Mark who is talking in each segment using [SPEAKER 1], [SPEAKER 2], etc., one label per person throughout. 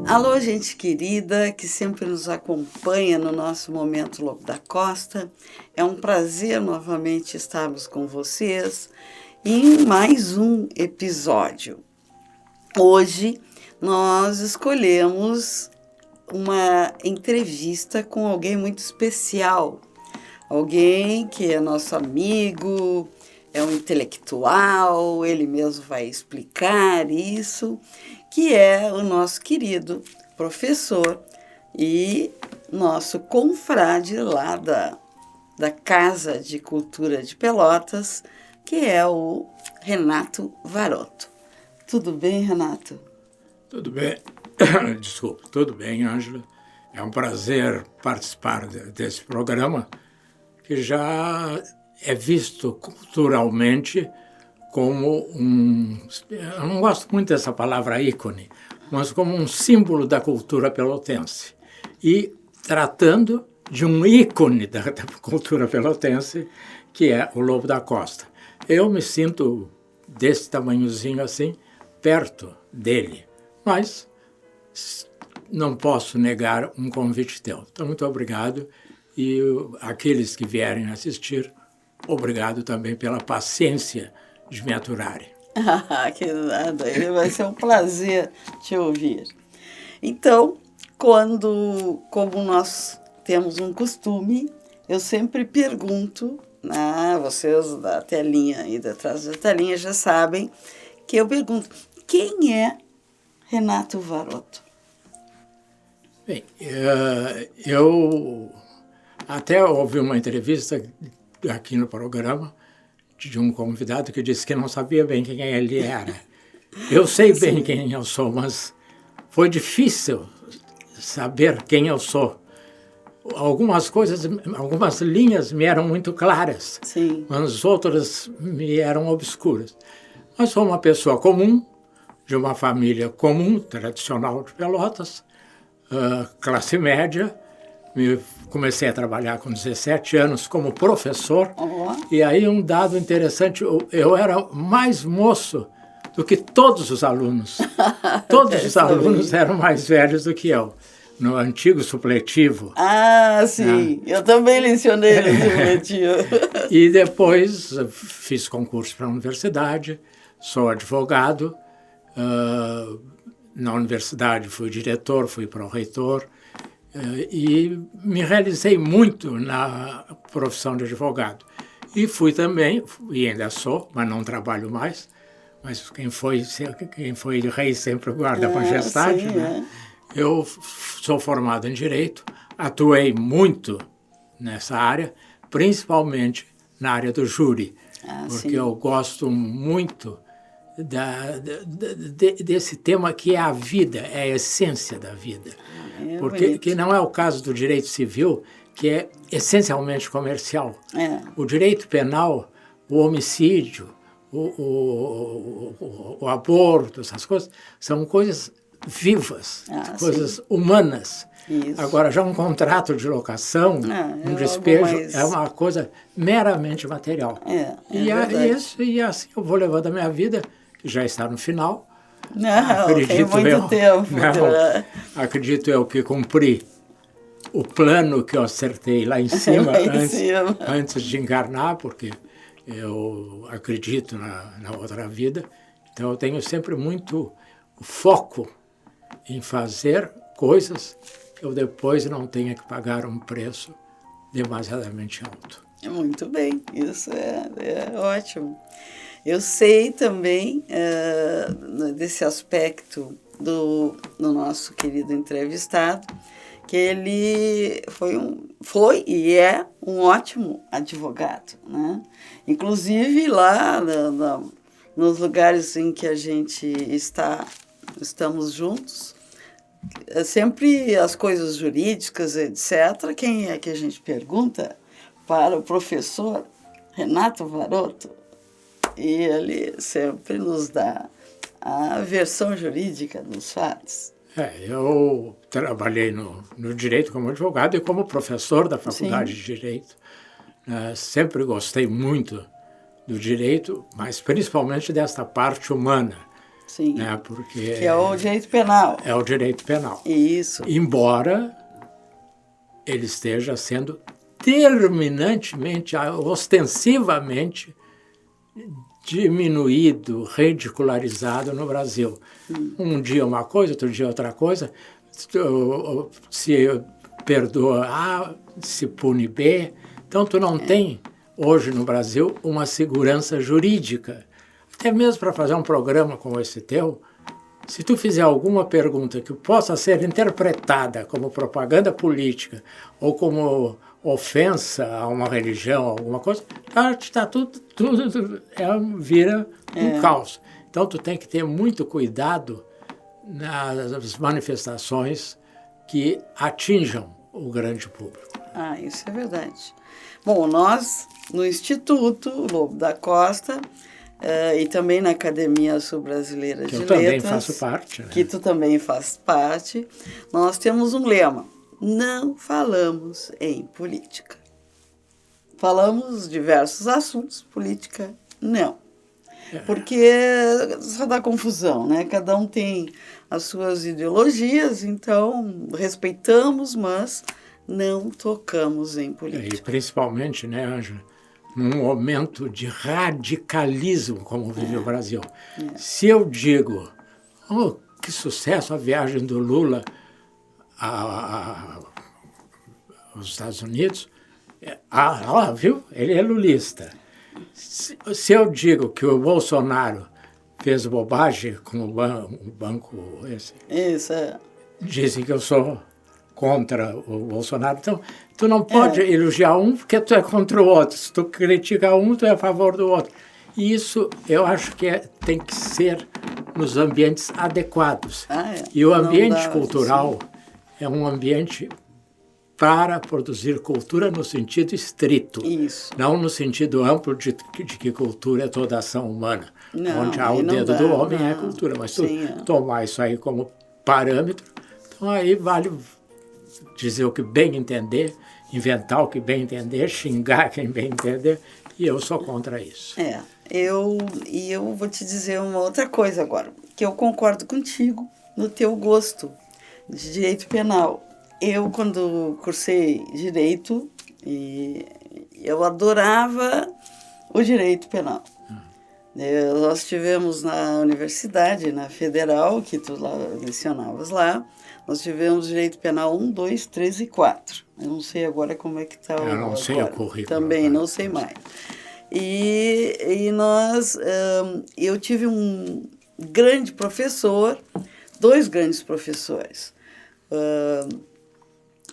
[SPEAKER 1] Alô, gente querida que sempre nos acompanha no nosso Momento Lobo da Costa. É um prazer novamente estarmos com vocês em mais um episódio. Hoje nós escolhemos uma entrevista com alguém muito especial, alguém que é nosso amigo, é um intelectual, ele mesmo vai explicar isso, que é o nosso querido professor e nosso confrade lá da Casa de Cultura de Pelotas, que é o Renato Varoto. Tudo bem, Renato?
[SPEAKER 2] Tudo bem. Desculpa, tudo bem, Ângela. É um prazer participar desse programa, que já é visto culturalmente como eu não gosto muito dessa palavra ícone, mas como um símbolo da cultura pelotense. E tratando de um ícone da cultura pelotense, que é o Lobo da Costa. Eu me sinto desse tamanhozinho assim, perto dele, mas não posso negar um convite teu. Então, muito obrigado. E aqueles que vierem assistir, obrigado também pela paciência de me aturarem.
[SPEAKER 1] Que nada, vai ser um prazer te ouvir. Então, como nós temos um costume, eu sempre pergunto, vocês da telinha e detrás da telinha já sabem, que eu pergunto, quem é Renato Varoto?
[SPEAKER 2] Bem, eu até ouvi uma entrevista aqui no programa de um convidado que disse que não sabia bem quem ele era. Eu sei bem quem eu sou, mas foi difícil saber quem eu sou. Algumas linhas me eram muito claras,
[SPEAKER 1] Sim.
[SPEAKER 2] mas outras me eram obscuras. Mas sou uma pessoa comum, de uma família comum, tradicional de Pelotas, classe média. Comecei a trabalhar com 17 anos como professor, e aí um dado interessante, eu era mais moço do que todos os alunos. Todos os alunos eram mais velhos do que eu, no antigo supletivo.
[SPEAKER 1] Ah, sim, eu também lecionei no supletivo.
[SPEAKER 2] E depois fiz concurso para a universidade, sou advogado, na universidade fui diretor, fui pró-reitor, e me realizei muito na profissão de advogado. E fui também, e ainda sou, mas não trabalho mais, mas quem foi rei sempre guarda a majestade,
[SPEAKER 1] sim,
[SPEAKER 2] né? Eu sou formado em Direito, atuei muito nessa área, principalmente na área do júri, porque eu gosto muito desse tema que é a vida, é a essência da vida. Porque que não é o caso do direito civil, que é essencialmente comercial. O direito penal, o homicídio, o aborto, essas coisas, são coisas vivas, coisas humanas.
[SPEAKER 1] Isso.
[SPEAKER 2] Agora, já um contrato de locação, um despejo, é uma coisa meramente material. E assim eu vou levando a minha vida, que já está no final.
[SPEAKER 1] Tem muito tempo.
[SPEAKER 2] Acredito eu que cumpri o plano que eu acertei lá em cima, antes de encarnar, porque eu acredito na outra vida. Então eu tenho sempre muito foco em fazer coisas que eu depois não tenha que pagar um preço demasiadamente alto.
[SPEAKER 1] Muito bem, isso é ótimo. Eu sei também desse aspecto do nosso querido entrevistado, que ele foi e é um ótimo advogado, né? Inclusive lá nos lugares em que a gente estamos juntos, sempre as coisas jurídicas, etc., quem é que a gente pergunta? Para o professor Renato Varoto. E ele sempre nos dá a versão jurídica dos fatos.
[SPEAKER 2] Eu trabalhei no direito como advogado e como professor da Faculdade de Direito. Sempre gostei muito do direito, mas principalmente desta parte humana,
[SPEAKER 1] Sim.
[SPEAKER 2] Né? Porque
[SPEAKER 1] que é o direito penal.
[SPEAKER 2] É o direito penal.
[SPEAKER 1] Isso.
[SPEAKER 2] Embora ele esteja sendo terminantemente, ostensivamente diminuído, ridicularizado no Brasil. Um dia uma coisa, outro dia outra coisa. Se perdoa A, se pune B. Então, tu não tem, hoje no Brasil, uma segurança jurídica. Até mesmo para fazer um programa como esse teu, se tu fizer alguma pergunta que possa ser interpretada como propaganda política ou como ofensa a uma religião, alguma coisa, tá tudo vira um caos. Então, tu tem que ter muito cuidado nas manifestações que atinjam o grande público.
[SPEAKER 1] Ah, isso é verdade. Bom, nós, no Instituto Lobo da Costa, e também na Academia Sul-Brasileira de Letras,
[SPEAKER 2] também faço parte, né?
[SPEAKER 1] Que tu também faz parte, nós temos um lema: não falamos em política. Falamos diversos assuntos, política não. Porque só dá confusão, né? Cada um tem as suas ideologias, então respeitamos, mas não tocamos em política.
[SPEAKER 2] E principalmente, né, Ângela, num momento de radicalismo como vive o Brasil. Se eu digo, oh, que sucesso a viagem do Lula aos Estados Unidos, viu? Ele é lulista. Se eu digo que o Bolsonaro fez bobagem com o banco esse,
[SPEAKER 1] Isso,
[SPEAKER 2] dizem que eu sou contra o Bolsonaro. Então, tu não pode elogiar um porque tu é contra o outro. Se tu critica um, tu é a favor do outro. E isso eu acho que tem que ser nos ambientes adequados. E o ambiente cultural é um ambiente para produzir cultura no sentido estrito.
[SPEAKER 1] Isso.
[SPEAKER 2] Não no sentido amplo de que cultura é toda ação humana.
[SPEAKER 1] Não,
[SPEAKER 2] onde há o dedo do homem é cultura. Mas tu tomar isso aí como parâmetro, então aí vale dizer o que bem entender, inventar o que bem entender, xingar quem bem entender, e eu sou contra isso.
[SPEAKER 1] Eu vou te dizer uma outra coisa agora, que eu concordo contigo no teu gosto de direito penal. Eu, quando cursei direito, eu adorava o direito penal. Nós tivemos na universidade, na Federal, que tu lá lecionavas lá, nós tivemos direito penal 1, 2, 3 e 4. Eu não sei agora como é que está o...
[SPEAKER 2] Eu não sei o currículo.
[SPEAKER 1] Também não sei mais. E eu tive um grande professor, dois grandes professores.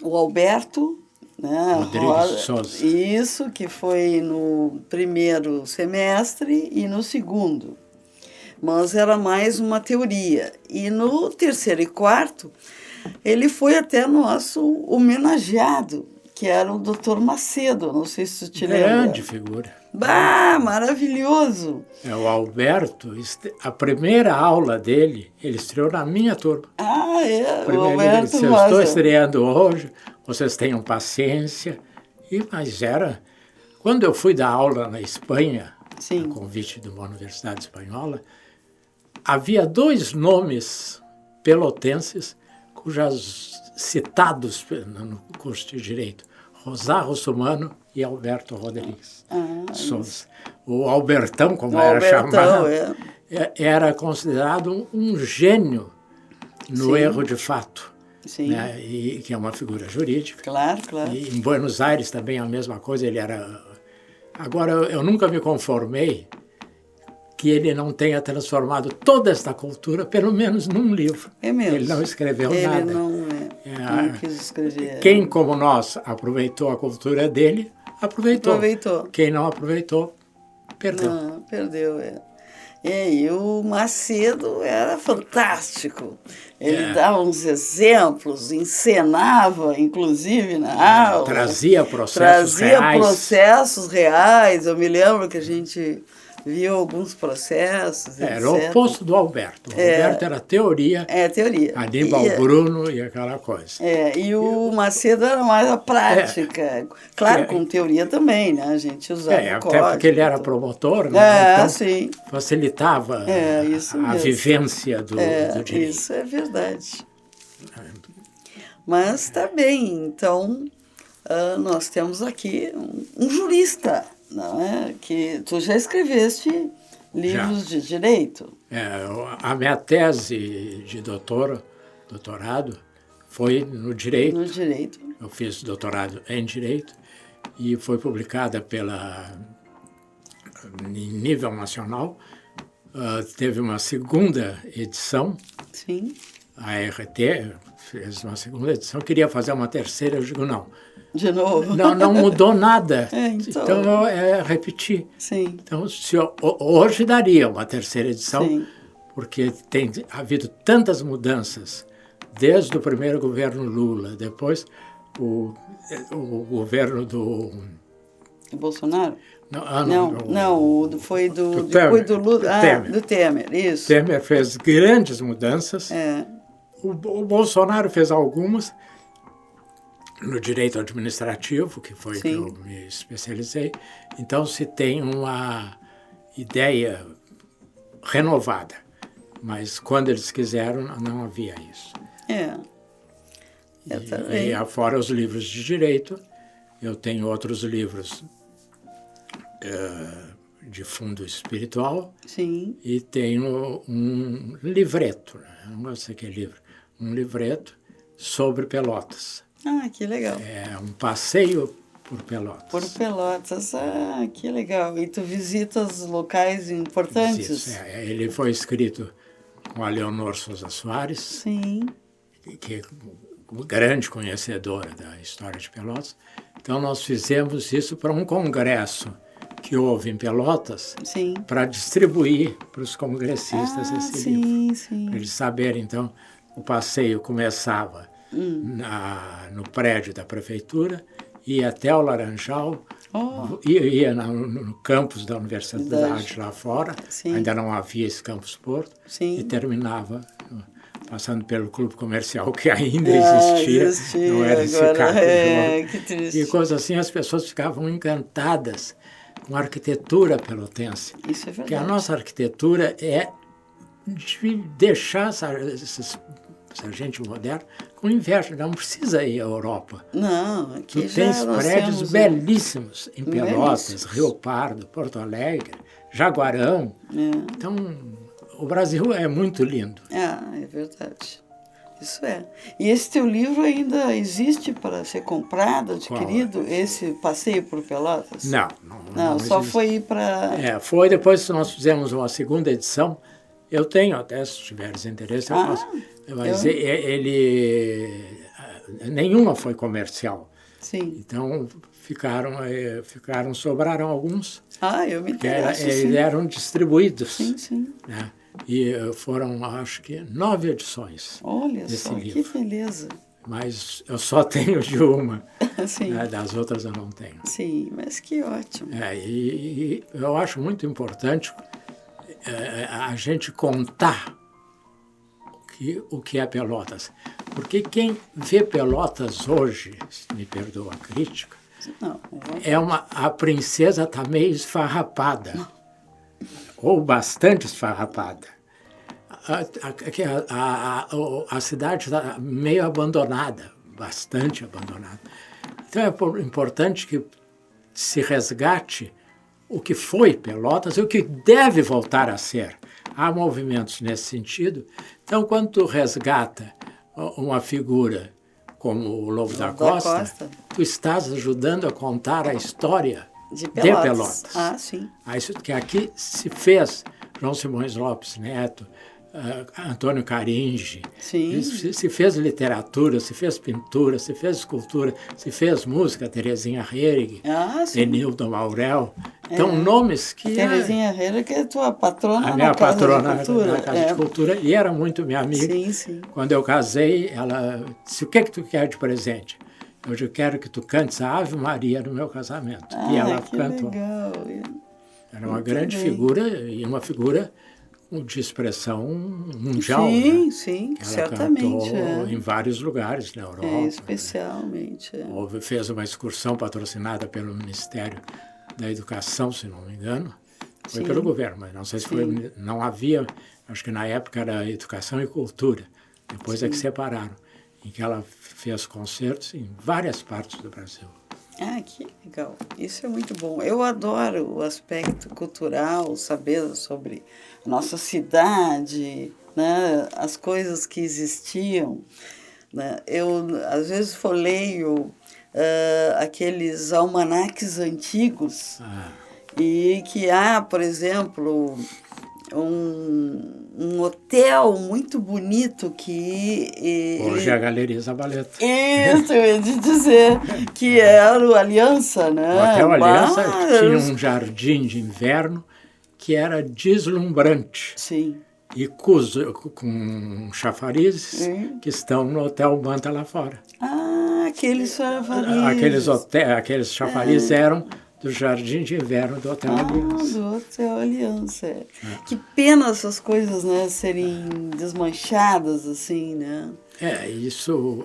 [SPEAKER 1] O Alberto, né,
[SPEAKER 2] Rodrigues Souza.
[SPEAKER 1] Isso, que foi no primeiro semestre e no segundo. Mas era mais uma teoria. E no terceiro e quarto, ele foi até nosso homenageado, que era o Dr. Macedo. Não sei se tu te lembra.
[SPEAKER 2] Grande figura.
[SPEAKER 1] Maravilhoso!
[SPEAKER 2] O Alberto, a primeira aula dele, ele estreou na minha turma.
[SPEAKER 1] O Alberto
[SPEAKER 2] disse, eu estou estreando hoje, vocês tenham paciência. Mas era... Quando eu fui dar aula na Espanha, a convite de uma universidade espanhola, havia dois nomes pelotenses cujos citados no curso de Direito, Rosá Russumano e Alberto Rodrigues Souza. O Albertão, como era chamado, era considerado um gênio no erro de fato, né? E que é uma figura jurídica.
[SPEAKER 1] Claro.
[SPEAKER 2] E em Buenos Aires também a mesma coisa, ele era... Agora, eu nunca me conformei que ele não tenha transformado toda esta cultura, pelo menos num livro.
[SPEAKER 1] É mesmo.
[SPEAKER 2] Ele não escreveu nada.
[SPEAKER 1] Ele não quis escrever.
[SPEAKER 2] Quem, como nós, aproveitou a cultura dele, aproveitou. Quem não aproveitou, perdeu.
[SPEAKER 1] Não, perdeu, E o Macedo era fantástico. Ele dava uns exemplos, encenava, inclusive, na aula.
[SPEAKER 2] Trazia processos reais.
[SPEAKER 1] Eu me lembro que a gente viu alguns processos,
[SPEAKER 2] Era o
[SPEAKER 1] etc.
[SPEAKER 2] oposto do Alberto. O Alberto era teoria,
[SPEAKER 1] Teoria.
[SPEAKER 2] Aníbal Bruno e aquela coisa.
[SPEAKER 1] E o Macedo era mais a prática. Claro, com teoria também, né? A gente usava o código.
[SPEAKER 2] Até porque ele era promotor, né? Então
[SPEAKER 1] sim.
[SPEAKER 2] facilitava a vivência do direito.
[SPEAKER 1] Isso é verdade. Mas está bem, então nós temos aqui um jurista, não é? Que tu já escreveste livros de direito.
[SPEAKER 2] A minha tese de doutorado foi no direito.
[SPEAKER 1] No direito.
[SPEAKER 2] Eu fiz doutorado em direito e foi publicada em nível nacional. Teve uma segunda edição.
[SPEAKER 1] Sim.
[SPEAKER 2] A RT fez uma segunda edição. Queria fazer uma terceira, eu digo não.
[SPEAKER 1] De novo?
[SPEAKER 2] Não mudou nada.
[SPEAKER 1] Então
[SPEAKER 2] eu repeti.
[SPEAKER 1] Sim.
[SPEAKER 2] Então, hoje daria uma terceira edição,
[SPEAKER 1] sim.
[SPEAKER 2] Porque tem havido tantas mudanças, desde o primeiro governo Lula, depois o governo do...
[SPEAKER 1] Bolsonaro? Foi
[SPEAKER 2] do
[SPEAKER 1] depois do Lula.
[SPEAKER 2] Temer.
[SPEAKER 1] Do Temer, isso.
[SPEAKER 2] Temer fez grandes mudanças. O Bolsonaro fez algumas no direito administrativo, que foi que eu me especializei. Então, se tem uma ideia renovada. Mas quando eles quiseram, não havia isso.
[SPEAKER 1] Eu também.
[SPEAKER 2] E fora os livros de direito, eu tenho outros livros de fundo espiritual.
[SPEAKER 1] Sim.
[SPEAKER 2] E tenho um livreto, não sei o que é livro, um livreto sobre Pelotas.
[SPEAKER 1] Que legal.
[SPEAKER 2] É um passeio por Pelotas.
[SPEAKER 1] Por Pelotas, que legal. E tu visitas locais importantes?
[SPEAKER 2] Ele foi escrito com a Leonor Sousa Soares,
[SPEAKER 1] sim,
[SPEAKER 2] que é uma grande conhecedora da história de Pelotas. Então, nós fizemos isso para um congresso que houve em Pelotas, para distribuir para os congressistas esse livro.
[SPEAKER 1] Sim.
[SPEAKER 2] Para eles saberem, então, o passeio começava no prédio da prefeitura, ia até o Laranjal, ia no campus da universidade lá fora, ainda não havia esse campus Porto, e terminava passando pelo clube comercial que ainda existia, não era esse carro.
[SPEAKER 1] Que triste.
[SPEAKER 2] E coisas assim, as pessoas ficavam encantadas com a arquitetura pelotense.
[SPEAKER 1] Isso é verdade.
[SPEAKER 2] Porque a nossa arquitetura é de deixar essa gente moderna com inveja. Não precisa ir à Europa.
[SPEAKER 1] Não, aqui
[SPEAKER 2] tu tens prédios belíssimos em Pelotas, Rio Pardo, Porto Alegre, Jaguarão. Então, o Brasil é muito lindo.
[SPEAKER 1] É verdade. Isso é. E esse teu livro ainda existe para ser comprado, adquirido? Qual? Esse Passeio por Pelotas?
[SPEAKER 2] Não
[SPEAKER 1] só foi ir para...
[SPEAKER 2] Foi depois que nós fizemos uma segunda edição. Eu tenho até, se tiveres interesse, eu posso. Mas nenhuma foi comercial.
[SPEAKER 1] Sim.
[SPEAKER 2] Então, sobraram alguns.
[SPEAKER 1] Eu me interesso,
[SPEAKER 2] eles eram distribuídos.
[SPEAKER 1] Sim.
[SPEAKER 2] Né? E foram, acho que, 9 edições.
[SPEAKER 1] Olha
[SPEAKER 2] desse
[SPEAKER 1] só,
[SPEAKER 2] livro.
[SPEAKER 1] Que beleza.
[SPEAKER 2] Mas eu só tenho de uma.
[SPEAKER 1] Sim.
[SPEAKER 2] Né? Das outras eu não tenho.
[SPEAKER 1] Sim, mas que ótimo.
[SPEAKER 2] E eu acho muito importante a gente contar o que é Pelotas. Porque quem vê Pelotas hoje, se me perdoa a crítica, a princesa está meio esfarrapada. Ou bastante esfarrapada. A cidade está meio abandonada, bastante abandonada. Então é importante que se resgate o que foi Pelotas e o que deve voltar a ser. Há movimentos nesse sentido. Então, quando tu resgata uma figura como o Lobo da Costa, tu estás ajudando a contar a história de Pelotas.
[SPEAKER 1] Sim.
[SPEAKER 2] Isso que aqui se fez João Simões Lopes Neto, Antônio Caringe, se fez literatura, se fez pintura, se fez escultura, se fez música, Terezinha Hering, Enildo Maurel. Então, nomes que...
[SPEAKER 1] Terezinha Hering, que é tua patrona
[SPEAKER 2] na Casa
[SPEAKER 1] de Cultura.
[SPEAKER 2] Na Casa de Cultura, e era muito minha amiga.
[SPEAKER 1] Sim.
[SPEAKER 2] Quando eu casei, ela disse, o que tu quer de presente? Eu quero que tu cantes a Ave Maria no meu casamento. E ela cantou.
[SPEAKER 1] Legal.
[SPEAKER 2] Era uma
[SPEAKER 1] Muito
[SPEAKER 2] grande
[SPEAKER 1] bem.
[SPEAKER 2] figura e uma figura de expressão mundial,
[SPEAKER 1] Sim,
[SPEAKER 2] né?
[SPEAKER 1] sim,
[SPEAKER 2] Ela
[SPEAKER 1] certamente.
[SPEAKER 2] cantou em vários lugares na Europa.
[SPEAKER 1] Especialmente.
[SPEAKER 2] Fez uma excursão patrocinada pelo Ministério da Educação, se não me engano. Foi
[SPEAKER 1] Sim.
[SPEAKER 2] pelo governo, mas não sei se foi... Não havia... Acho que na época era Educação e Cultura. Depois é que separaram. Em que ela fez concertos em várias partes do Brasil.
[SPEAKER 1] Ah, que legal. Isso é muito bom. Eu adoro o aspecto cultural, saber sobre a nossa cidade, né? As coisas que existiam. Né? Eu, às vezes, folheio aqueles almanaques antigos e que há, por exemplo, um hotel muito bonito que...
[SPEAKER 2] Hoje é a Galeria Zabaleta.
[SPEAKER 1] Isso, eu ia te dizer, que era o Aliança, né?
[SPEAKER 2] O Hotel Aliança tinha um jardim de inverno que era deslumbrante.
[SPEAKER 1] Sim.
[SPEAKER 2] E com chafarizes que estão no Hotel Manta lá fora.
[SPEAKER 1] Ah, aqueles chafarizes.
[SPEAKER 2] Aqueles chafarizes eram do Jardim de Inverno do Hotel Aliança.
[SPEAKER 1] Do Hotel Aliança. Que pena essas coisas, né, serem desmanchadas, assim, né?
[SPEAKER 2] Isso...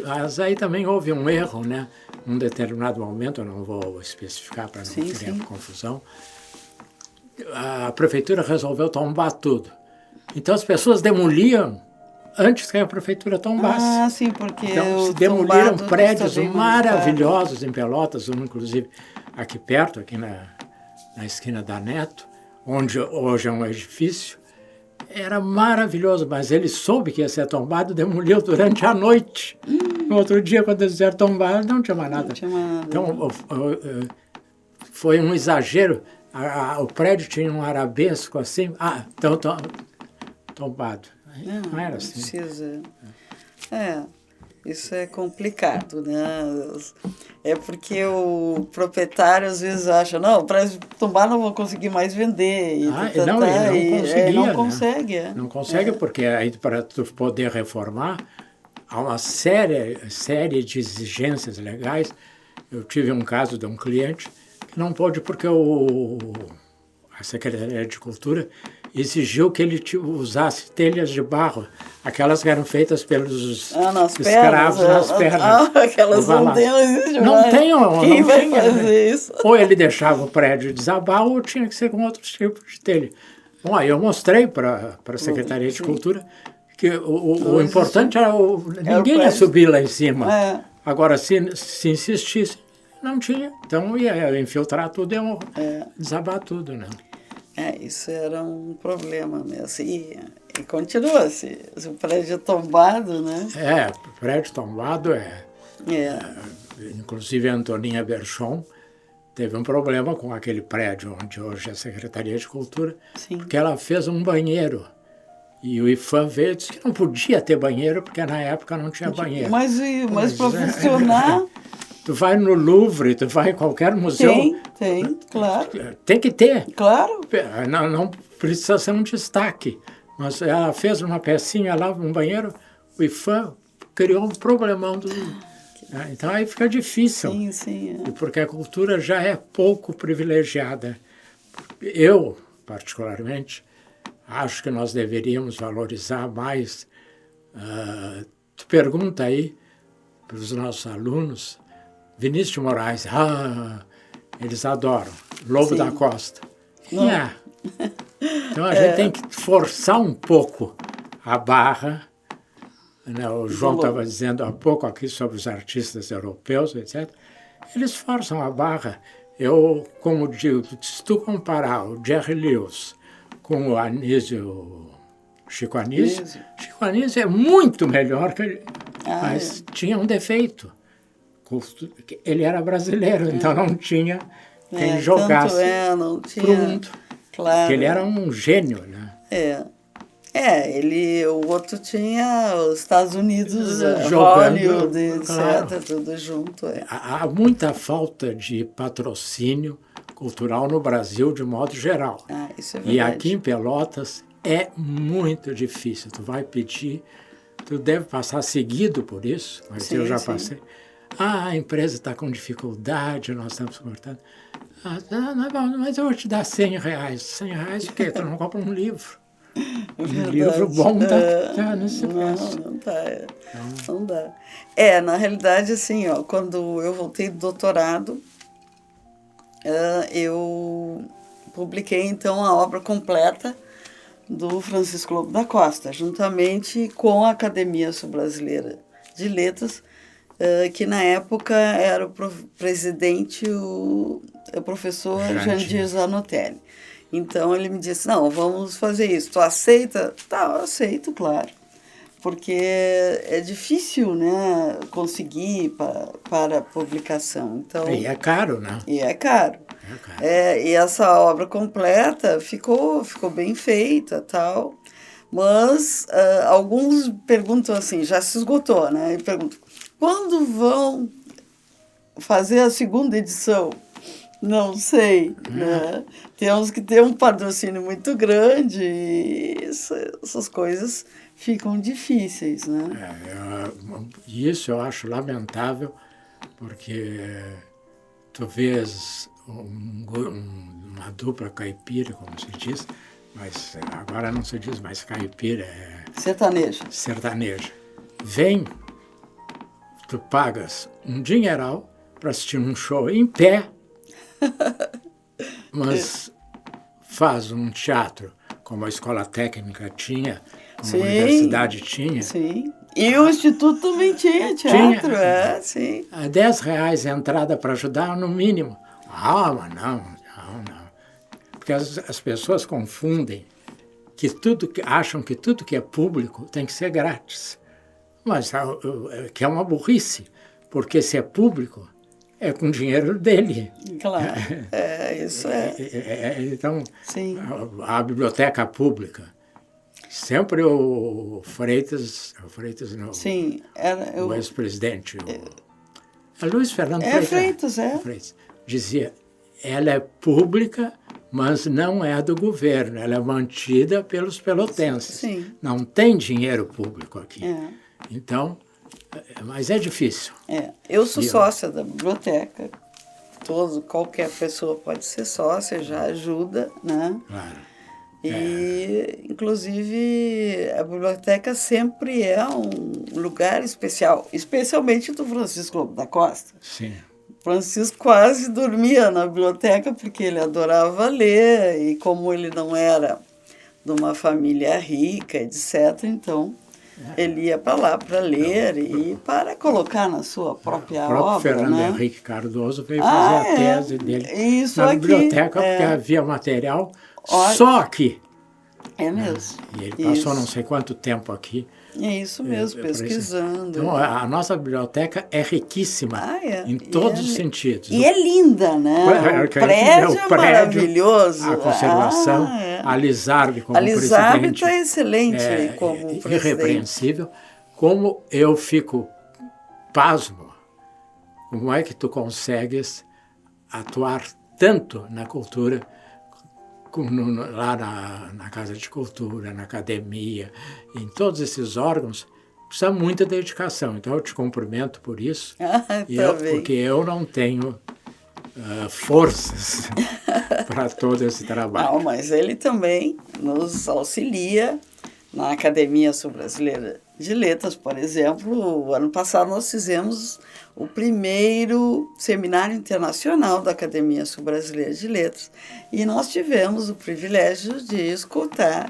[SPEAKER 2] Mas aí também houve um erro, né? Num determinado momento, eu não vou especificar para não criar confusão, a prefeitura resolveu tombar tudo. Então as pessoas demoliam antes que a prefeitura tombasse.
[SPEAKER 1] Ah, sim, porque
[SPEAKER 2] então se demoliram prédios maravilhosos em Pelotas, um inclusive aqui perto, aqui na esquina da Neto, onde hoje é um edifício. Era maravilhoso, mas ele soube que ia ser tombado, demoliu durante a noite. No outro dia, quando eles fizeram tombar, não tinha mais nada.
[SPEAKER 1] Não tinha mais nada.
[SPEAKER 2] Então foi um exagero. O prédio tinha um arabesco assim, então tombado. Não era assim.
[SPEAKER 1] Precisa. Isso é complicado, né? É porque o proprietário às vezes acha, não, para tombar não vou conseguir mais vender.
[SPEAKER 2] Ele não conseguia. Não consegue porque aí para tu poder reformar há uma série de exigências legais. Eu tive um caso de um cliente que não pôde porque a Secretaria de Cultura exigiu que ele usasse telhas de barro, aquelas que eram feitas pelos escravos nas pernas.
[SPEAKER 1] Aquelas não tem, não existe
[SPEAKER 2] não tem.
[SPEAKER 1] Quem vai fazer isso?
[SPEAKER 2] Ou ele deixava o prédio desabar ou tinha que ser com outros tipos de telha. Bom, aí eu mostrei para a Secretaria de Cultura que o importante era ninguém ia subir lá em cima. Agora, se insistisse, não tinha. Então ia infiltrar tudo e desabar tudo, né?
[SPEAKER 1] Isso era um problema mesmo. E continua, se o prédio é tombado, né?
[SPEAKER 2] O prédio tombado Inclusive a Antoninha Berchon teve um problema com aquele prédio onde hoje é a Secretaria de Cultura, porque ela fez um banheiro. E o IFAM veio e disse que não podia ter banheiro, porque na época não tinha banheiro.
[SPEAKER 1] Mas para funcionar...
[SPEAKER 2] Tu vai no Louvre, tu vai em qualquer museu...
[SPEAKER 1] Tem, claro.
[SPEAKER 2] Tem que ter.
[SPEAKER 1] Claro.
[SPEAKER 2] Não precisa ser um destaque. Mas ela fez uma pecinha lá, um banheiro, o IFAM criou um problemão. Então aí fica difícil.
[SPEAKER 1] Sim.
[SPEAKER 2] Porque a cultura já é pouco privilegiada. Eu, particularmente, acho que nós deveríamos valorizar mais. Tu pergunta aí para os nossos alunos, Vinícius de Moraes, eles adoram. Lobo da Costa. Então a gente tem que forçar um pouco a barra. Né? O João estava dizendo há pouco aqui sobre os artistas europeus, etc. Eles forçam a barra. Eu, como digo, se tu comparar o Jerry Lewis com o Chico Anísio é muito melhor que ele, mas tinha um defeito. Ele era brasileiro, então não tinha quem jogasse
[SPEAKER 1] não tinha,
[SPEAKER 2] pro mundo.
[SPEAKER 1] Claro.
[SPEAKER 2] Porque ele era um gênio, né?
[SPEAKER 1] O outro tinha os Estados Unidos,
[SPEAKER 2] jogando,
[SPEAKER 1] Hollywood, etc., tudo junto.
[SPEAKER 2] Há muita falta de patrocínio cultural no Brasil, de modo geral.
[SPEAKER 1] Isso é verdade.
[SPEAKER 2] E aqui em Pelotas é muito difícil. Tu vai pedir, tu deve passar seguido por isso, mas eu já passei. a empresa está com dificuldade, nós estamos cortando. Não, mas eu vou te dar R$100. R$100 o quê? Tu não compra um livro. Um livro bom tá nesse preço.
[SPEAKER 1] Não dá. Não dá. Na realidade, assim, ó, quando eu voltei do doutorado, eu publiquei, então, a obra completa do Francisco Lobo da Costa, juntamente com a Academia Sul-Brasileira de Letras, que na época era o presidente, o professor Jandir Zanotelli. Então ele me disse, não, vamos fazer isso. Tu aceita? Tá, eu aceito, claro. Porque é difícil, né, conseguir para publicação. Então,
[SPEAKER 2] E é caro, né?
[SPEAKER 1] E é caro. E essa obra completa ficou bem feita, tal. Mas alguns perguntam assim, já se esgotou, né? E perguntam, quando vão fazer a segunda edição? Não sei, né? Temos que ter um patrocínio muito grande e essas coisas ficam difíceis, né?
[SPEAKER 2] Isso eu acho lamentável, porque tu vês uma dupla caipira, como se diz, mas agora não se diz mais caipira, é... Sertaneja. Vem, tu pagas um dinheiral para assistir um show em pé, mas faz um teatro, como a escola técnica tinha, como a universidade tinha.
[SPEAKER 1] Sim, e o Instituto também tinha teatro, sim.
[SPEAKER 2] R$10 a entrada para ajudar, no mínimo. Mas não. Porque as pessoas confundem, acham que tudo que é público tem que ser grátis. Mas que é uma burrice, porque se é público, é com dinheiro dele.
[SPEAKER 1] Claro, isso é.
[SPEAKER 2] Então,
[SPEAKER 1] sim.
[SPEAKER 2] A biblioteca pública, sempre o Freitas não,
[SPEAKER 1] sim,
[SPEAKER 2] o ex-presidente, Luiz Fernando
[SPEAKER 1] Freitas.
[SPEAKER 2] Freitas, dizia, ela é pública, mas não é do governo, ela é mantida pelos pelotenses.
[SPEAKER 1] Sim.
[SPEAKER 2] Não tem dinheiro público aqui. Então, mas é difícil.
[SPEAKER 1] Eu sou sócia da biblioteca, qualquer pessoa pode ser sócia, já ajuda, né?
[SPEAKER 2] Claro.
[SPEAKER 1] E, inclusive, a biblioteca sempre é um lugar especial, especialmente do Francisco Lobo da Costa.
[SPEAKER 2] Sim.
[SPEAKER 1] Francisco quase dormia na biblioteca porque ele adorava ler e como ele não era de uma família rica, etc., então ele ia para lá para ler e para colocar na sua própria obra. O próprio
[SPEAKER 2] Fernando Henrique Cardoso veio fazer a tese dele na biblioteca porque havia material só aqui.
[SPEAKER 1] É mesmo.
[SPEAKER 2] E ele passou não sei quanto tempo aqui.
[SPEAKER 1] É isso mesmo, pesquisando.
[SPEAKER 2] Então, a nossa biblioteca é riquíssima em todos os sentidos.
[SPEAKER 1] E é linda, né? O prédio é maravilhoso.
[SPEAKER 2] A conservação, a Lizarbe como presidente.
[SPEAKER 1] A Lizarbe está excelente como presidente.
[SPEAKER 2] Irrepreensível. Como eu fico pasmo, como é que tu consegues atuar tanto na cultura, lá na Casa de Cultura, na academia, em todos esses órgãos, precisa muita dedicação. Então, eu te cumprimento por isso, porque eu não tenho forças para todo esse trabalho.
[SPEAKER 1] Não, mas ele também nos auxilia na Academia Sul-Brasileira de Letras, por exemplo. O ano passado nós fizemos o primeiro seminário internacional da Academia Sul-Brasileira de Letras e nós tivemos o privilégio de escutar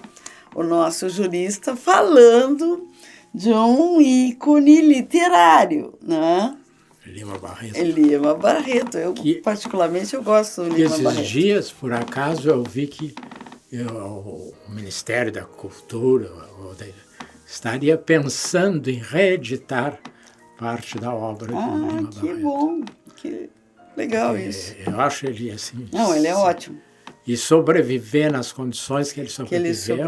[SPEAKER 1] o nosso jurista falando de um ícone literário, né? Lima Barreto. Particularmente, eu gosto do Lima Barreto.
[SPEAKER 2] Esses dias, por acaso, eu vi que o Ministério da Cultura estaria pensando em reeditar parte da obra do Lima Barreto.
[SPEAKER 1] Que bom, que legal isso.
[SPEAKER 2] Eu acho ele assim...
[SPEAKER 1] Não, ele é ótimo.
[SPEAKER 2] E sobreviver nas condições que ele sobreviveu.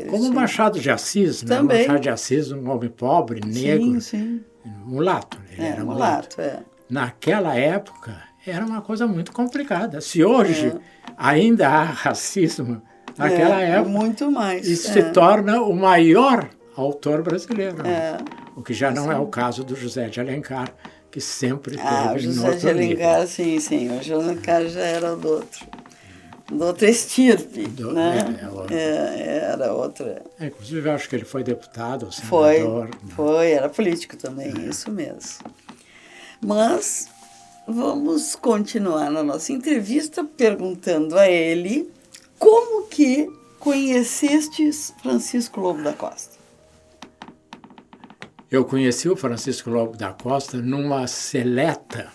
[SPEAKER 2] Como o Machado de Assis, né?
[SPEAKER 1] Também.
[SPEAKER 2] Machado de Assis, um homem pobre, negro, mulato. Ele era mulato. Naquela época, era uma coisa muito complicada. Se hoje ainda há racismo, naquela época...
[SPEAKER 1] Muito mais.
[SPEAKER 2] Isso se torna o maior autor brasileiro. O que já não é o caso do José de Alencar, que sempre
[SPEAKER 1] O
[SPEAKER 2] teve no
[SPEAKER 1] José de
[SPEAKER 2] outro nível.
[SPEAKER 1] Alencar, sim. O José de Alencar já era do outra estirpe, né? Era outra.
[SPEAKER 2] Inclusive, eu acho que ele foi deputado, senador.
[SPEAKER 1] Era político também, isso mesmo. Mas vamos continuar na nossa entrevista perguntando a ele como que conhecestes Francisco Lobo da Costa.
[SPEAKER 2] Eu conheci o Francisco Lobo da Costa numa seleta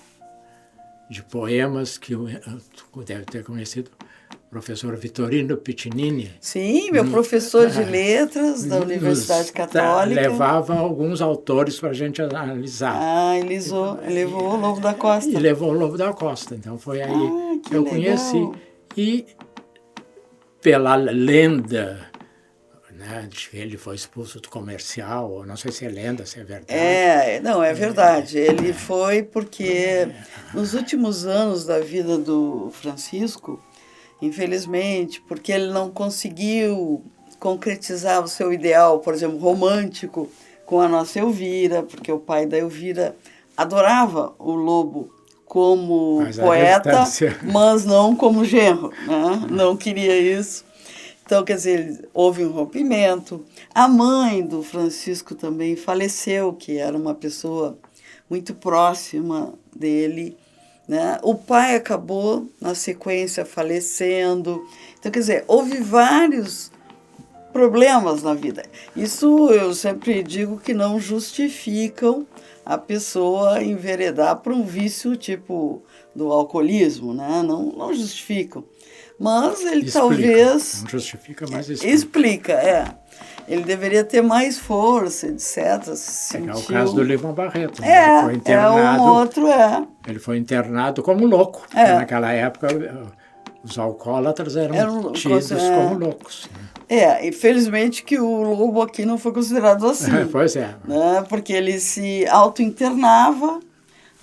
[SPEAKER 2] de poemas que tu deve ter conhecido, o professor Vitorino Piccinini.
[SPEAKER 1] Sim, meu professor de letras da Universidade Católica.
[SPEAKER 2] Levava alguns autores para a gente analisar.
[SPEAKER 1] Ele levou o Lobo da Costa.
[SPEAKER 2] E levou o Lobo da Costa. Então foi aí que eu conheci. E pela lenda, né, de que ele foi expulso do comercial, ou não sei se é lenda, se é verdade.
[SPEAKER 1] Não, é verdade. Ele foi porque nos últimos anos da vida do Francisco, infelizmente, porque ele não conseguiu concretizar o seu ideal, por exemplo, romântico, com a nossa Elvira, porque o pai da Elvira adorava o Lobo como poeta, mas não como genro, né? Não queria isso. Então, quer dizer, houve um rompimento. A mãe do Francisco também faleceu, que era uma pessoa muito próxima dele, né? O pai acabou, na sequência, falecendo. Então, quer dizer, houve vários problemas na vida. Isso eu sempre digo que não justificam a pessoa enveredar para um vício tipo do alcoolismo, né? Não justificam. Mas ele talvez...
[SPEAKER 2] Não justifica, mas
[SPEAKER 1] explica. Ele deveria ter mais força, etc.
[SPEAKER 2] É o caso do Lima Barreto. Né? Ele foi internado, Ele foi internado como louco. Naquela época, os alcoólatras eram tidos como loucos.
[SPEAKER 1] Infelizmente que o Lobo aqui não foi considerado assim.
[SPEAKER 2] Pois é.
[SPEAKER 1] Né? Porque ele se auto-internava.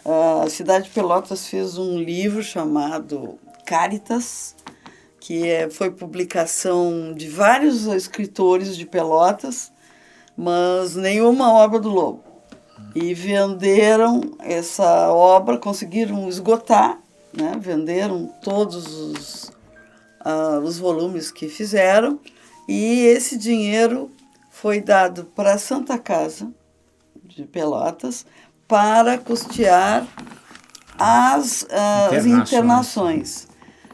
[SPEAKER 1] A cidade de Pelotas fez um livro chamado Caritas, que foi publicação de vários escritores de Pelotas, mas nenhuma obra do Lobo. E venderam essa obra, conseguiram esgotar, né? Venderam todos os volumes que fizeram, e esse dinheiro foi dado para a Santa Casa de Pelotas para custear as internações.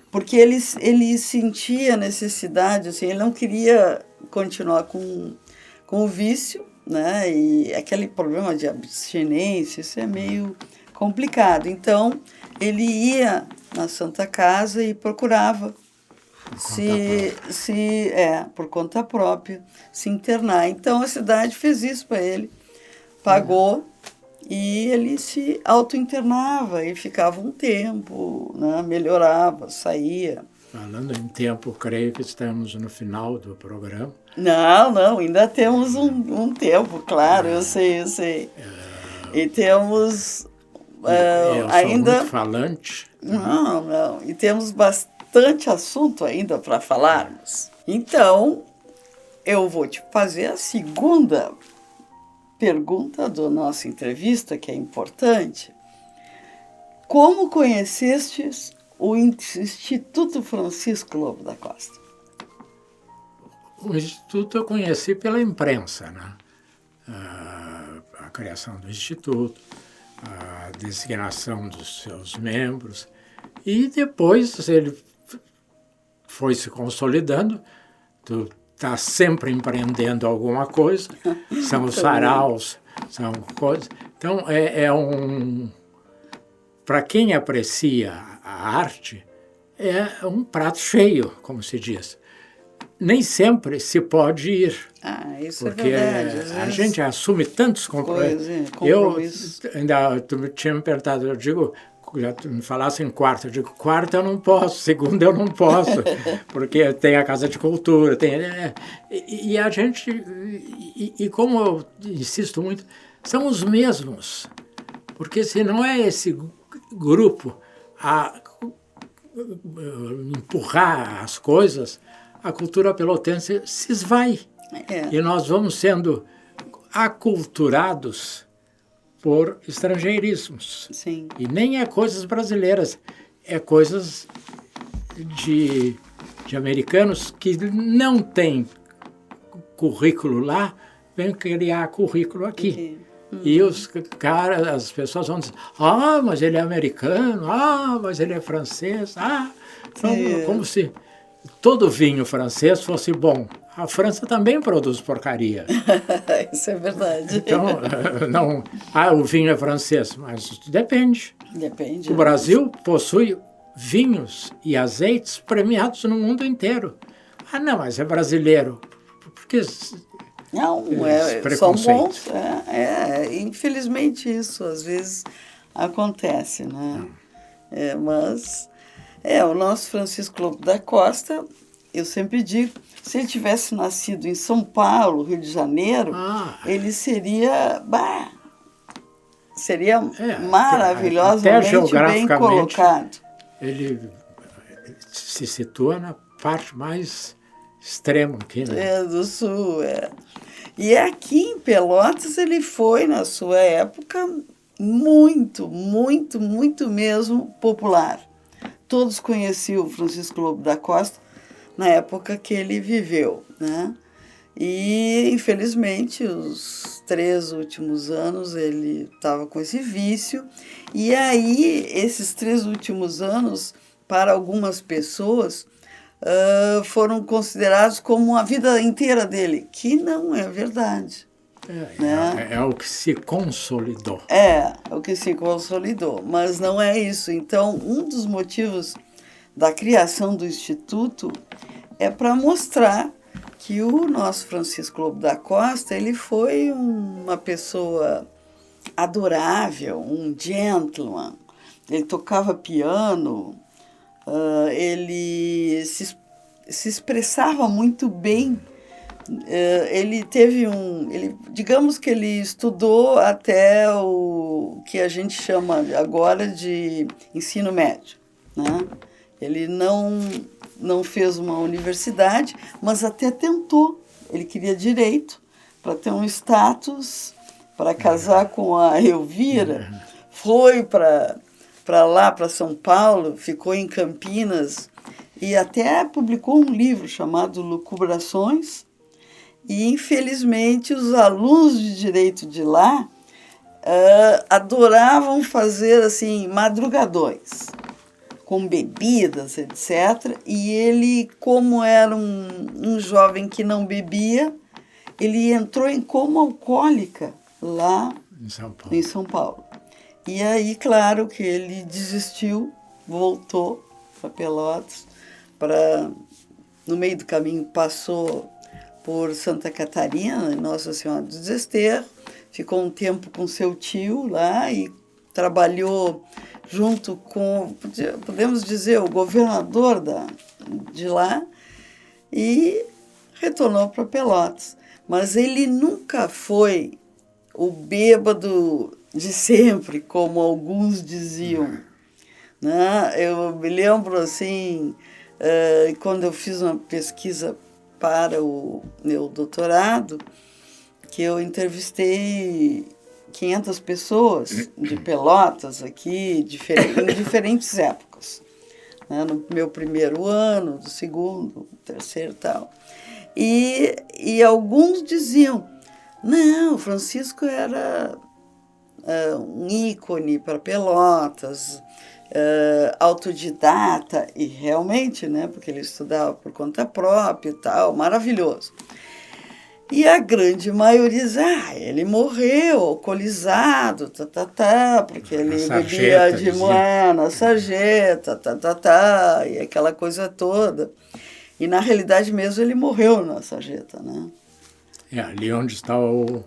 [SPEAKER 1] Porque ele sentia necessidade, assim, ele não queria continuar com o vício, né? E aquele problema de abstinência, isso é meio complicado. Então, ele ia na Santa Casa e procurava por conta própria, se internar. Então, a cidade fez isso para ele, pagou, e ele se auto-internava e ficava um tempo, né? Melhorava, saía.
[SPEAKER 2] Falando em tempo, creio que estamos no final do programa.
[SPEAKER 1] Não, ainda temos um tempo, claro, eu sei. E temos
[SPEAKER 2] eu
[SPEAKER 1] ainda...
[SPEAKER 2] sou muito falante.
[SPEAKER 1] Não, e temos bastante assunto ainda para falarmos. Então, eu vou te fazer a segunda pergunta da nossa entrevista, que é importante. Como conhecestes o Instituto Francisco Lobo da Costa?
[SPEAKER 2] O Instituto eu conheci pela imprensa, né? A criação do Instituto, a designação dos seus membros, e depois ele foi se consolidando. Tu está sempre empreendendo alguma coisa, são os saraus, são coisas. Então, para quem aprecia a arte, é um prato cheio, como se diz. Nem sempre se pode ir.
[SPEAKER 1] Isso
[SPEAKER 2] porque
[SPEAKER 1] é verdade.
[SPEAKER 2] A gente assume tantos compromissos. Tu me tinha me perguntado, eu digo, já me falasse em quarta, eu digo, quarta eu não posso, segunda eu não posso, porque tem a Casa de Cultura, e a gente, e como eu insisto muito, são os mesmos, porque se não é esse grupo a empurrar as coisas, a cultura pelotense se esvai. E nós vamos sendo aculturados por estrangeirismos.
[SPEAKER 1] Sim.
[SPEAKER 2] E nem é coisas brasileiras, é coisas de americanos que não têm currículo lá, vêm criar currículo aqui. E os caras, as pessoas vão dizer, mas ele é americano, mas ele é francês, como se todo vinho francês fosse bom. A França também produz porcaria.
[SPEAKER 1] Isso é verdade.
[SPEAKER 2] Então, não, o vinho é francês, mas depende.
[SPEAKER 1] Depende.
[SPEAKER 2] O Brasil possui vinhos e azeites premiados no mundo inteiro. Não, mas é brasileiro. Porque
[SPEAKER 1] não, são bons. Infelizmente isso às vezes acontece, né? Mas o nosso Francisco Lobo da Costa, eu sempre digo, se ele tivesse nascido em São Paulo, Rio de Janeiro, ele seria maravilhosamente bem colocado.
[SPEAKER 2] Ele se situa na parte mais extrema aqui, né?
[SPEAKER 1] Do sul, E aqui em Pelotas ele foi, na sua época, muito, muito, muito mesmo popular. Todos conheciam o Francisco Lobo da Costa na época que ele viveu, né? E, infelizmente, os 3 últimos anos ele estava com esse vício. E aí, esses 3 últimos anos, para algumas pessoas, foram considerados como a vida inteira dele, que não é verdade.
[SPEAKER 2] É o que se consolidou.
[SPEAKER 1] É o que se consolidou, mas não é isso. Então, um dos motivos da criação do Instituto é para mostrar que o nosso Francisco Lobo da Costa, ele foi uma pessoa adorável, um gentleman. Ele tocava piano, ele se expressava muito bem. Ele teve digamos que ele estudou até o que a gente chama agora de ensino médio, né? Ele não fez uma universidade, mas até tentou. Ele queria direito para ter um status, para casar com a Elvira. Foi para lá, para São Paulo, ficou em Campinas e até publicou um livro chamado Lucubrações. E, infelizmente, os alunos de direito de lá adoravam fazer assim madrugadões, com bebidas, etc. E ele, como era um jovem que não bebia, ele entrou em coma alcoólica lá em São Paulo. E aí, claro que ele desistiu, voltou para Pelotas, no meio do caminho passou por Santa Catarina, Nossa Senhora do Desterro, ficou um tempo com seu tio lá e trabalhou junto com, podemos dizer, o governador de lá, e retornou para Pelotas. Mas ele nunca foi o bêbado de sempre, como alguns diziam, né? Eu me lembro, assim, quando eu fiz uma pesquisa para o meu doutorado, que eu entrevistei 500 pessoas de Pelotas aqui, em diferentes épocas, né? No meu primeiro ano, do segundo, terceiro e tal. E alguns diziam, não, o Francisco era um ícone para Pelotas, autodidata, e realmente, né, porque ele estudava por conta própria e tal, maravilhoso. E a grande maioria diz, ele morreu alcoolizado, porque ele bebia de na sarjeta, e aquela coisa toda. E, na realidade mesmo, ele morreu na sarjeta, né?
[SPEAKER 2] Ali onde está o...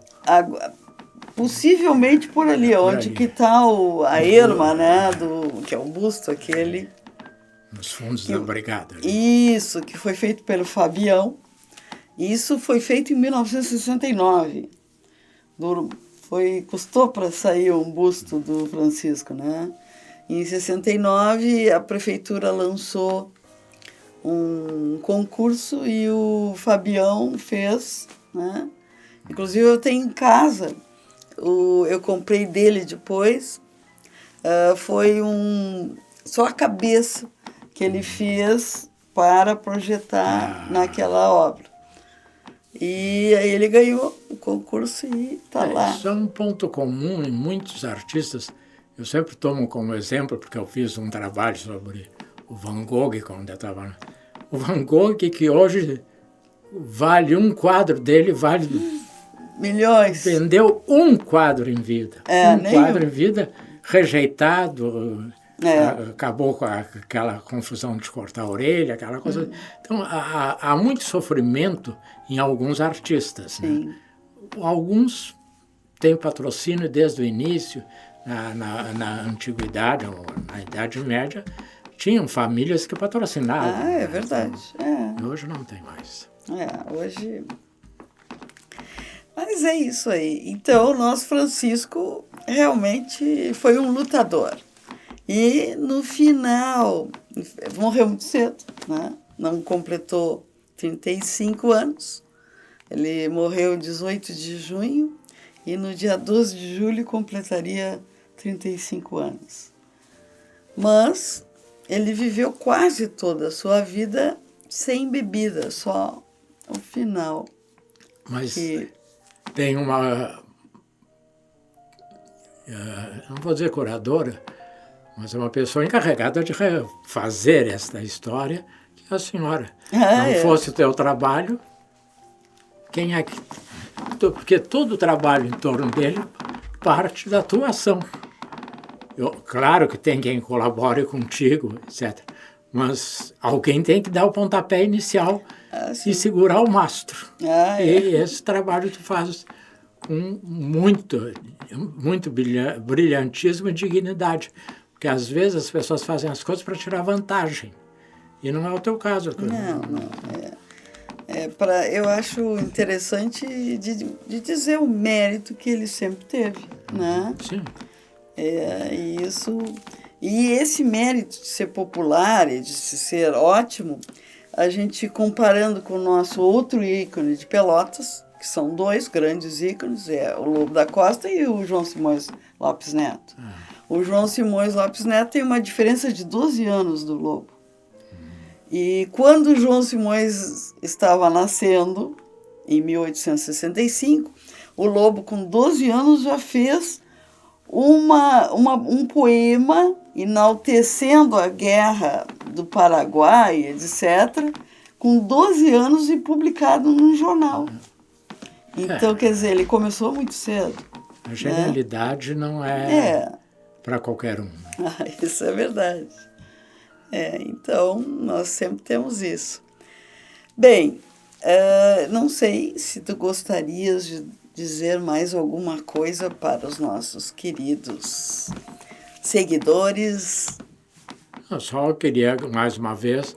[SPEAKER 1] Possivelmente por ali, onde que está a erma, né, que é o busto aquele.
[SPEAKER 2] Nos fundos da brigada. Né?
[SPEAKER 1] Isso, que foi feito pelo Fabião. Isso foi feito em 1969. Custou para sair um busto do Francisco, né? Em 69, a prefeitura lançou um concurso e o Fabião fez, né? Inclusive, eu tenho em casa eu comprei dele depois, foi só a cabeça que ele fez para projetar naquela obra. E aí ele ganhou o concurso e está lá.
[SPEAKER 2] Isso é um ponto comum em muitos artistas. Eu sempre tomo como exemplo, porque eu fiz um trabalho sobre o Van Gogh, quando eu estava... O Van Gogh, que hoje vale um quadro dele, vale...
[SPEAKER 1] milhões.
[SPEAKER 2] Vendeu um quadro em vida. Quadro em vida, rejeitado, acabou com aquela confusão de cortar a orelha, aquela coisa. Então, há muito sofrimento em alguns artistas. Né? Alguns têm patrocínio desde o início, na antiguidade, ou na Idade Média, tinham famílias que patrocinavam.
[SPEAKER 1] É verdade.
[SPEAKER 2] Hoje não tem mais.
[SPEAKER 1] Hoje... Mas é isso aí. Então, o nosso Francisco realmente foi um lutador. E, no final, morreu muito cedo, né? Não completou 35 anos. Ele morreu em 18 de junho e, no dia 12 de julho, completaria 35 anos. Mas ele viveu quase toda a sua vida sem bebida, só o final.
[SPEAKER 2] Mas... Tem uma, não vou dizer curadora, mas é uma pessoa encarregada de fazer esta história, que é a senhora. Não fosse o teu trabalho, quem é que... Porque todo o trabalho em torno dele parte da tua ação. Claro que tem quem colabore contigo, etc. Mas alguém tem que dar o pontapé inicial e segurar o mastro. E esse trabalho tu fazes com muito brilhantismo e dignidade. Porque às vezes as pessoas fazem as coisas para tirar vantagem. E não é o teu caso.
[SPEAKER 1] Não. Eu acho interessante de dizer o mérito que ele sempre teve. Né?
[SPEAKER 2] Sim.
[SPEAKER 1] E esse mérito de ser popular e de ser ótimo, a gente comparando com o nosso outro ícone de Pelotas, que são dois grandes ícones, o Lobo da Costa e o João Simões Lopes Neto. O João Simões Lopes Neto tem uma diferença de 12 anos do Lobo. E quando o João Simões estava nascendo, em 1865, o Lobo, com 12 anos, já fez um poema enaltecendo a guerra do Paraguai, etc., com 12 anos e publicado num jornal. Então, quer dizer, ele começou muito cedo.
[SPEAKER 2] A genialidade não é para qualquer um.
[SPEAKER 1] Isso é verdade. Então, nós sempre temos isso. Bem, não sei se tu gostarias de dizer mais alguma coisa para os nossos queridos seguidores.
[SPEAKER 2] Eu só queria, mais uma vez,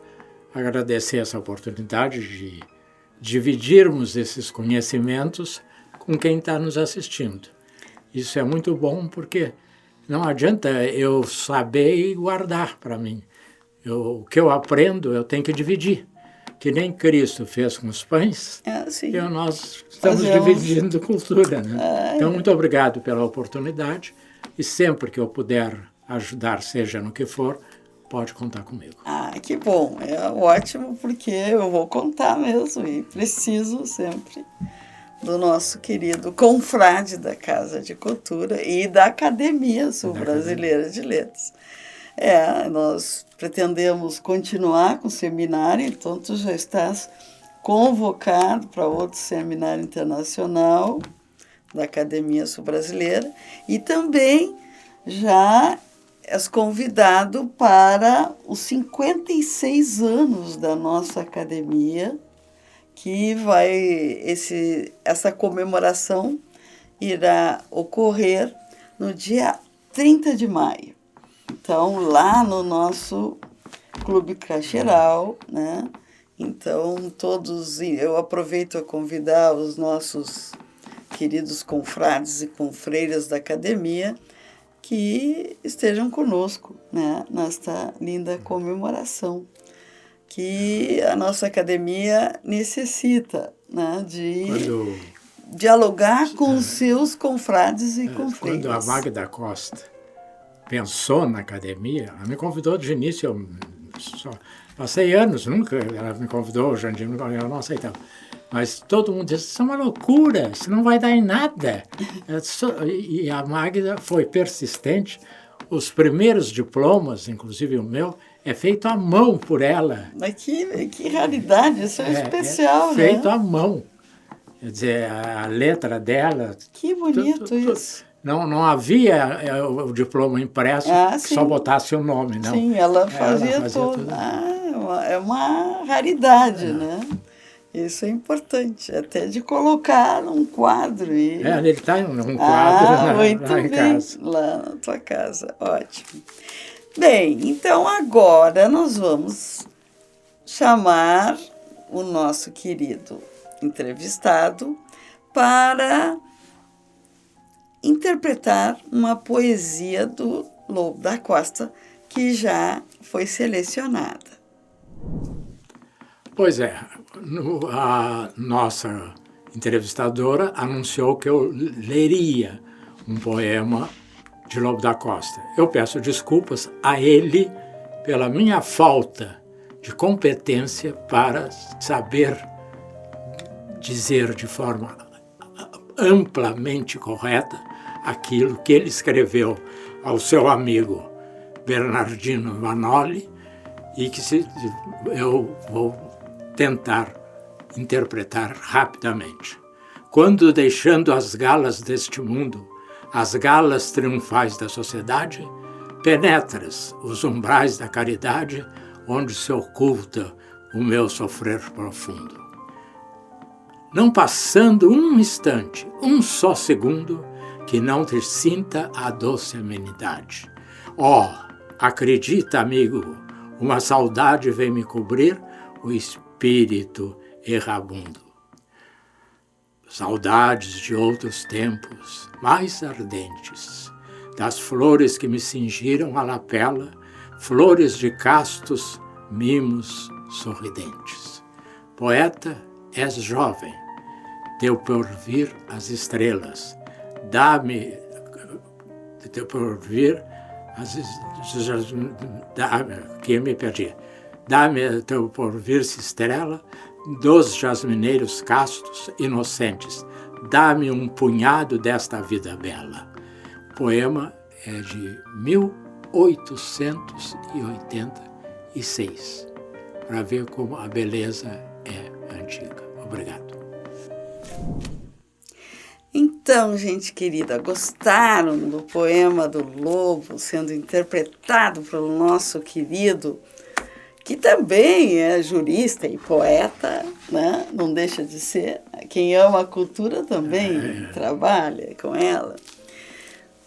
[SPEAKER 2] agradecer essa oportunidade de dividirmos esses conhecimentos com quem está nos assistindo. Isso é muito bom porque não adianta eu saber e guardar para mim. O que eu aprendo, eu tenho que dividir. Que nem Cristo fez com os pães, e nós estamos dividindo cultura. Né? Então, muito obrigado pela oportunidade e sempre que eu puder ajudar, seja no que for, pode contar comigo.
[SPEAKER 1] Que bom. É ótimo, porque eu vou contar mesmo e preciso sempre do nosso querido confrade da Casa de Cultura e da Academia Sul-Brasileira de Letras. Nós pretendemos continuar com o seminário, então tu já estás convocado para outro seminário internacional da Academia Sul-Brasileira e também já és convidado para os 56 anos da nossa academia, que essa comemoração irá ocorrer no dia 30 de maio. Então, lá no nosso Clube Cacheral, né? Então, eu aproveito a convidar os nossos queridos confrades e confreiras da academia que estejam conosco, né? Nesta linda comemoração que a nossa academia necessita, né? dialogar com os seus confrades e confreiras.
[SPEAKER 2] Quando a Magda Costa pensou na academia, ela me convidou de início, eu só passei anos, nunca ela me convidou, o Jandir, eu não aceitava. Mas todo mundo disse, isso é uma loucura, isso não vai dar em nada. E a Magda foi persistente. Os primeiros diplomas, inclusive o meu, é feito à mão por ela.
[SPEAKER 1] Mas que raridade, isso é especial, né?
[SPEAKER 2] Feito à mão. Quer dizer, a letra dela...
[SPEAKER 1] Que bonito isso.
[SPEAKER 2] Não havia o diploma impresso que só botasse o nome, não.
[SPEAKER 1] Sim, ela fazia tudo. É uma raridade, né? Isso é importante, até de colocar num quadro.
[SPEAKER 2] Ele está num quadro lá em casa.
[SPEAKER 1] Lá na tua casa, ótimo. Bem, então agora nós vamos chamar o nosso querido entrevistado para interpretar uma poesia do Lobo da Costa que já foi selecionada.
[SPEAKER 2] Pois é, a nossa entrevistadora anunciou que eu leria um poema de Lobo da Costa. Eu peço desculpas a ele pela minha falta de competência para saber dizer de forma amplamente correta aquilo que ele escreveu ao seu amigo Bernardino Vanoli e que eu vou tentar interpretar rapidamente. Quando, deixando as galas deste mundo, as galas triunfais da sociedade, penetras os umbrais da caridade, onde se oculta o meu sofrer profundo. Não passando um instante, um só segundo, que não te sinta a doce amenidade. Acredita, amigo, uma saudade vem me cobrir o espírito errabundo. Saudades de outros tempos mais ardentes, das flores que me cingiram a lapela, flores de castos mimos sorridentes. Poeta, és jovem, teu porvir as estrelas, dá-me teu porvir que me perdi. Dá-me teu porvir-se estrela dos jasmineiros castos inocentes. Dá-me um punhado desta vida bela. O poema é de 1886, para ver como a beleza é antiga. Obrigado.
[SPEAKER 1] Então, gente querida, gostaram do poema do Lobo sendo interpretado pelo nosso querido, que também é jurista e poeta, né? Não deixa de ser. Quem ama a cultura também trabalha com ela.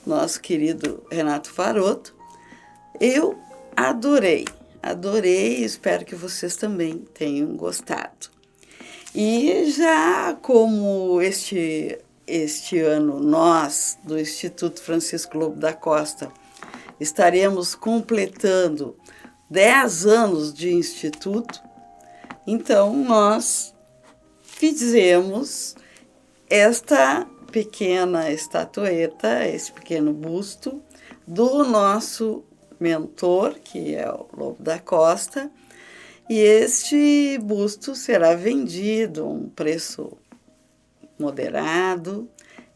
[SPEAKER 1] Nosso querido Renato Farotto. Eu adorei, espero que vocês também tenham gostado. E já como este ano nós, do Instituto Francisco Lobo da Costa, estaremos completando 10 anos de instituto, então nós fizemos esta pequena estatueta, esse pequeno busto do nosso mentor, que é o Lobo da Costa, e este busto será vendido a um preço moderado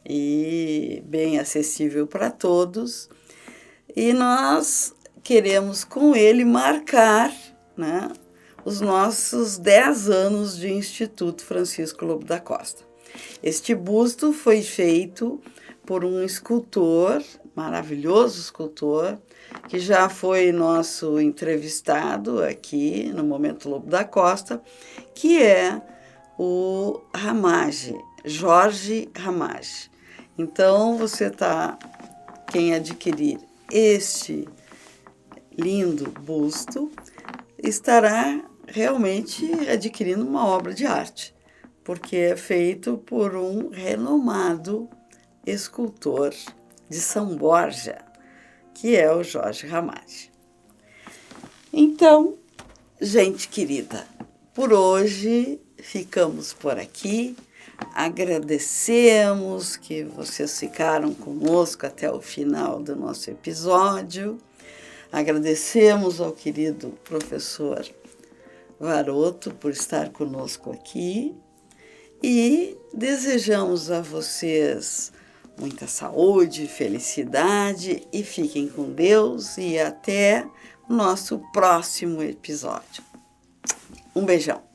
[SPEAKER 1] e bem acessível para todos, e nós queremos com ele marcar, né, os nossos 10 anos de Instituto Francisco Lobo da Costa. Este busto foi feito por um escultor, maravilhoso escultor, que já foi nosso entrevistado aqui no Momento Lobo da Costa, que é o Ramage, Jorge Ramage. Então, quem adquirir este lindo busto estará realmente adquirindo uma obra de arte, porque é feito por um renomado escultor de São Borja, que é o Jorge Ramage. Então, gente querida, por hoje ficamos por aqui. Agradecemos que vocês ficaram conosco até o final do nosso episódio. Agradecemos ao querido professor Varoto por estar conosco aqui e desejamos a vocês muita saúde, felicidade e fiquem com Deus e até o nosso próximo episódio. Um beijão.